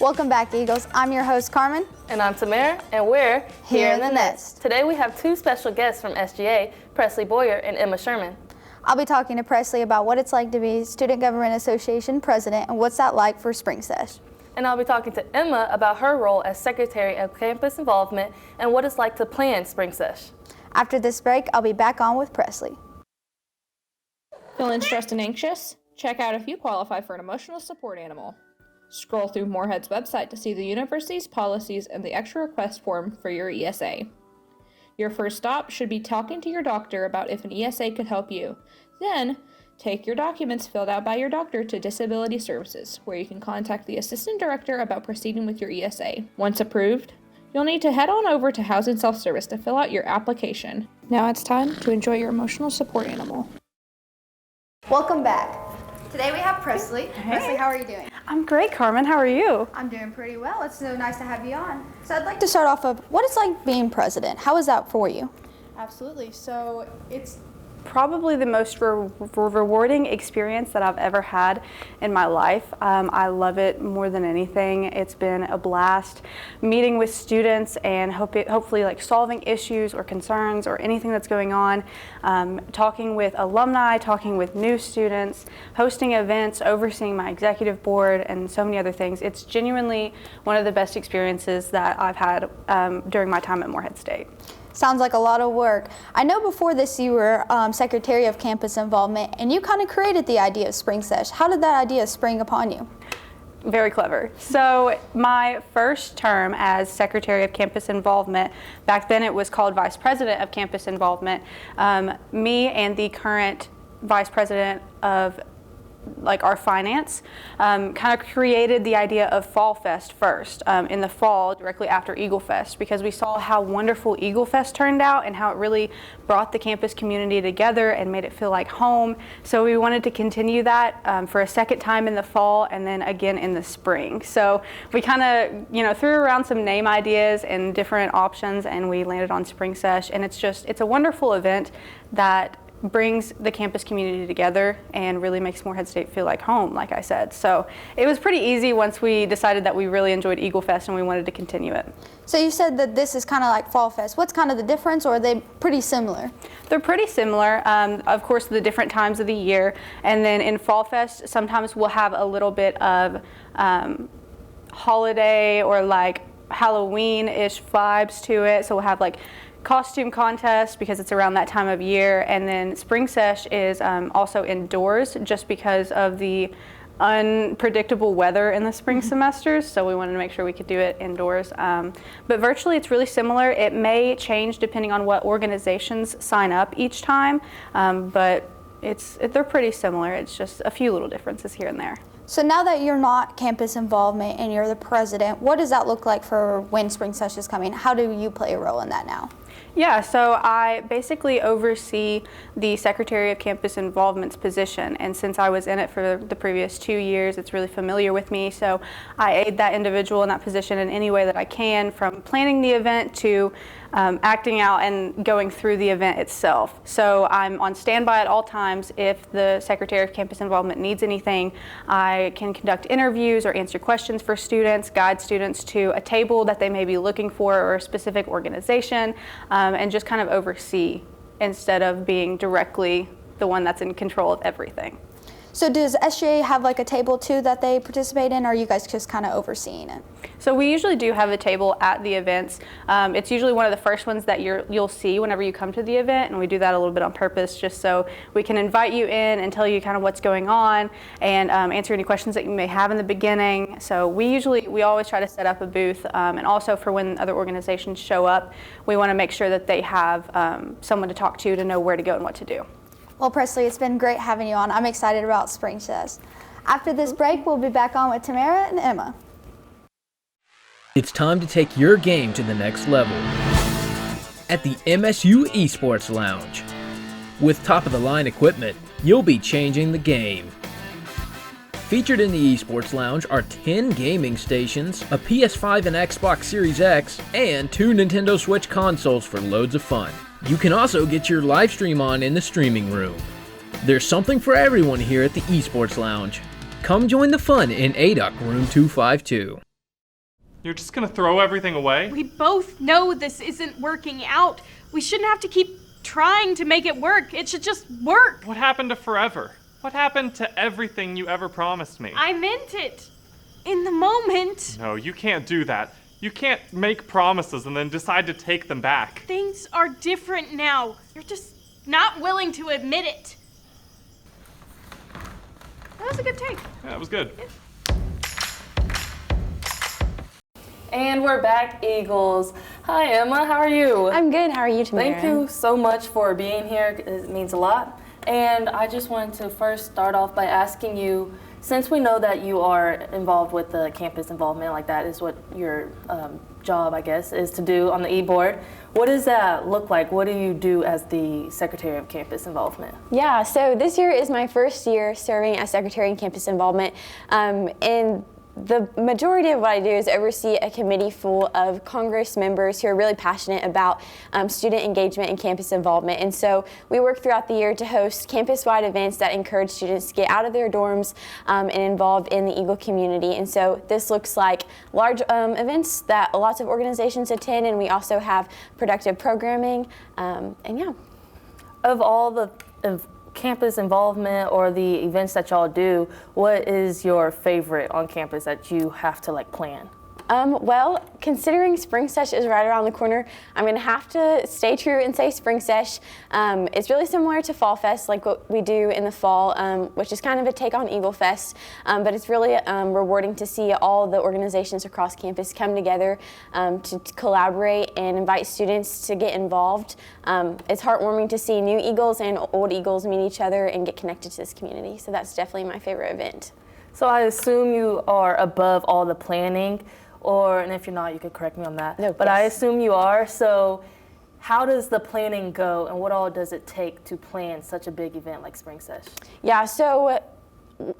Welcome back, Eagles. I'm your host, Carmen. And I'm Timera, and we're Here in the Nest. Today we have two special guests from SGA, Presley Boyer and Emma Sherman. I'll be talking to Presley about what it's like to be Student Government Association President and what's that like for Spring Sesh. And I'll be talking to Emma about her role as Secretary of Campus Involvement and what it's like to plan Spring Sesh. After this break, I'll be back on with Presley. Feeling stressed and anxious? Check out if you qualify for an emotional support animal. Scroll through Morehead's website to see the university's policies and the extra request form for your ESA. Your first stop should be talking to your doctor about if an ESA could help you. Then, take your documents filled out by your doctor to Disability Services, where you can contact the Assistant Director about proceeding with your ESA. Once approved, you'll need to head on over to Housing Self-Service to fill out your application. Now it's time to enjoy your emotional support animal. Welcome back. Today we have Presley. Hey. Presley, how are you doing? I'm great, Carmen. How are you? I'm doing pretty well. It's so nice to have you on. So I'd like to start off of what it's like being president. How is that for you? Absolutely. So it's probably the most rewarding experience that I've ever had in my life. I love it more than anything. It's been a blast meeting with students and hopefully like solving issues or concerns or anything that's going on, talking with alumni, talking with new students, hosting events, overseeing my executive board, and so many other things. It's genuinely one of the best experiences that I've had during my time at Morehead State. Sounds like a lot of work. I know before this you were Secretary of Campus Involvement, and you kind of created the idea of Spring Sesh. How did that idea spring upon you? Very clever. So my first term as Secretary of Campus Involvement, back then it was called Vice President of Campus Involvement, me and the current Vice President of our finance, kind of created the idea of Fall Fest first, in the fall, directly after Eagle Fest, because we saw how wonderful Eagle Fest turned out and how it really brought the campus community together and made it feel like home. So we wanted to continue that for a second time in the fall and then again in the spring. So we kind of, threw around some name ideas and different options, and we landed on Spring Sesh. And it's a wonderful event that brings the campus community together and really makes Morehead State feel like home, like I said. So it was pretty easy once we decided that we really enjoyed Eagle Fest and we wanted to continue it. So you said that this is kind of like Fall Fest. What's kind of the difference, or are they pretty similar? They're pretty similar. Of course, the different times of the year. And then in Fall Fest, sometimes we'll have a little bit of holiday or like Halloween-ish vibes to it. So we'll have like costume contest because it's around that time of year, and then Spring Sesh is also indoors just because of the unpredictable weather in the spring semesters, so we wanted to make sure we could do it indoors. But virtually it's really similar. It may change depending on what organizations sign up each time, but they're pretty similar. It's just a few little differences here and there. So now that you're not campus involvement and you're the president, what does that look like for when Spring Sesh is coming? How do you play a role in that now? Yeah, so I basically oversee the Secretary of Campus Involvement's position, and since I was in it for the previous 2 years, it's really familiar with me, so I aid that individual in that position in any way that I can, from planning the event to acting out and going through the event itself. So I'm on standby at all times. If the Secretary of Campus Involvement needs anything, I can conduct interviews or answer questions for students, guide students to a table that they may be looking for or a specific organization, and just kind of oversee instead of being directly the one that's in control of everything. So does SGA have like a table too that they participate in, or are you guys just kind of overseeing it? So we usually do have a table at the events. It's usually one of the first ones that you'll see whenever you come to the event, and we do that a little bit on purpose just so we can invite you in and tell you kind of what's going on and answer any questions that you may have in the beginning. So we always try to set up a booth, and also for when other organizations show up, we want to make sure that they have someone to talk to know where to go and what to do. Well, Presley, it's been great having you on. I'm excited about Spring Sesh. After this break, we'll be back on with Timera and Emma. It's time to take your game to the next level at the MSU Esports Lounge. With top-of-the-line equipment, you'll be changing the game. Featured in the Esports Lounge are 10 gaming stations, a PS5 and Xbox Series X, and 2 Nintendo Switch consoles for loads of fun. You can also get your live stream on in the streaming room. There's something for everyone here at the Esports Lounge. Come join the fun in ADUC Room 252. You're just gonna throw everything away? We both know this isn't working out. We shouldn't have to keep trying to make it work. It should just work. What happened to forever? What happened to everything you ever promised me? I meant it. In the moment. No, you can't do that. You can't make promises and then decide to take them back. Things are different now. You're just not willing to admit it. That was a good take. Yeah, that was good. And we're back, Eagles. Hi, Emma. How are you? I'm good. How are you, Timera? Thank you so much for being here. It means a lot. And I just wanted to first start off by asking you, since we know that you are involved with the campus involvement, like that is what your job, I guess, is to do on the e-board, what does that look like? What do you do as the Secretary of Campus Involvement? Yeah, so this year is my first year serving as Secretary in Campus Involvement. And the majority of what I do is oversee a committee full of Congress members who are really passionate about student engagement and campus involvement. And so we work throughout the year to host campus-wide events that encourage students to get out of their dorms and involved in the Eagle community. And so this looks like large events that lots of organizations attend, and we also have productive programming, and yeah. Of all the campus involvement or the events that y'all do, what is your favorite on campus that you have to plan? Well, considering Spring Sesh is right around the corner, I'm going to have to stay true and say Spring Sesh. It's really similar to Fall Fest, like what we do in the fall, which is kind of a take on Eagle Fest, but it's really rewarding to see all the organizations across campus come together to collaborate and invite students to get involved. It's heartwarming to see new Eagles and old Eagles meet each other and get connected to this community, so that's definitely my favorite event. So I assume you are above all the planning, and if you're not, you could correct me on that. No, but yes. I assume you are. So how does the planning go, and what all does it take to plan such a big event like Spring Sesh? Yeah, so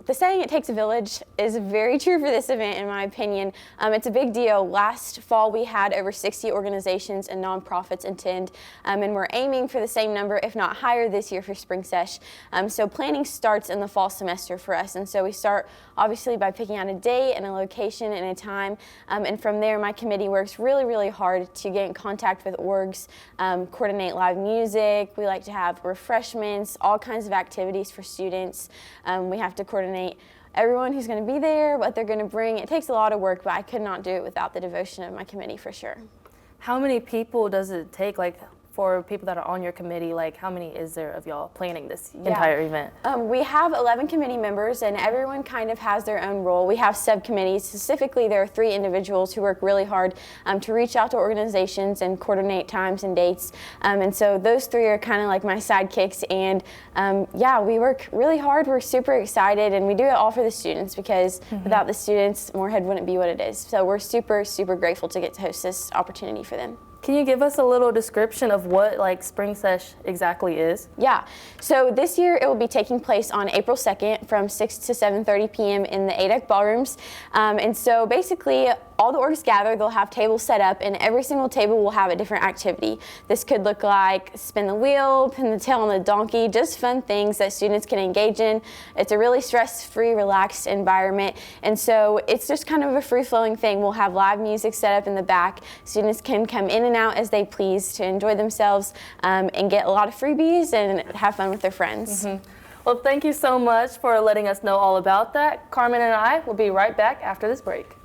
the saying "it takes a village" is very true for this event, in my opinion. It's a big deal. Last fall, we had over 60 organizations and nonprofits attend, and we're aiming for the same number, if not higher, this year for Spring Sesh. So planning starts in the fall semester for us, and so we start obviously by picking out a date and a location and a time, and from there, my committee works really, really hard to get in contact with orgs, coordinate live music. We like to have refreshments, all kinds of activities for students. We have to coordinate everyone who's going to be there, what they're going to bring. It takes a lot of work, but I could not do it without the devotion of my committee for sure. How many people does it take, for people that are on your committee, how many is there of y'all planning this entire event? We have 11 committee members, and everyone kind of has their own role. We have subcommittees. Specifically, there are 3 individuals who work really hard to reach out to organizations and coordinate times and dates. And so those 3 are kind of like my sidekicks. And yeah, we work really hard. We're super excited, and we do it all for the students because without the students, Morehead wouldn't be what it is. So we're super, super grateful to get to host this opportunity for them. Can you give us a little description of what Spring Sesh exactly is? Yeah, so this year it will be taking place on April 2nd from 6 to 7:30 p.m. in the ADEC ballrooms. And so basically all the orgs gather, they'll have tables set up, and every single table will have a different activity. This could look like spin the wheel, pin the tail on the donkey, just fun things that students can engage in. It's a really stress-free, relaxed environment, and so it's just kind of a free-flowing thing. We'll have live music set up in the back. Students can come in and out as they please to enjoy themselves and get a lot of freebies and have fun with their friends. Well, thank you so much for letting us know all about that. Carmen and I will be right back after this break.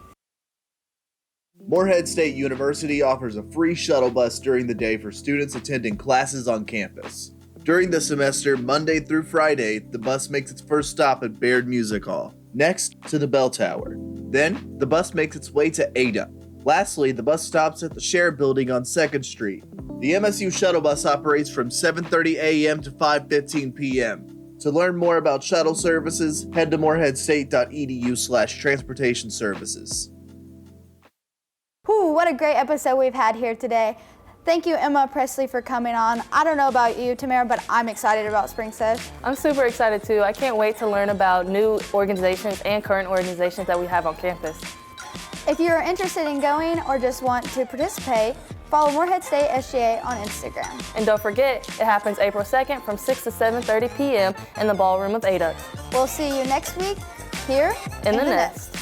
Morehead State University offers a free shuttle bus during the day for students attending classes on campus. During the semester, Monday through Friday, the bus makes its first stop at Baird Music Hall, next to the Bell Tower. Then, the bus makes its way to Ada. Lastly, the bus stops at the Share Building on 2nd Street. The MSU shuttle bus operates from 7:30 a.m. to 5:15 p.m. To learn more about shuttle services, head to moreheadstate.edu/transportation services. Whew, what a great episode we've had here today. Thank you, Emma Presley, for coming on. I don't know about you, Timera, but I'm excited about Spring Sesh. I'm super excited too. I can't wait to learn about new organizations and current organizations that we have on campus. If you're interested in going or just want to participate, follow Morehead State SGA on Instagram. And don't forget, it happens April 2nd from 6 to 7:30 p.m. in the ballroom of ADEC. We'll see you next week here in the Nest.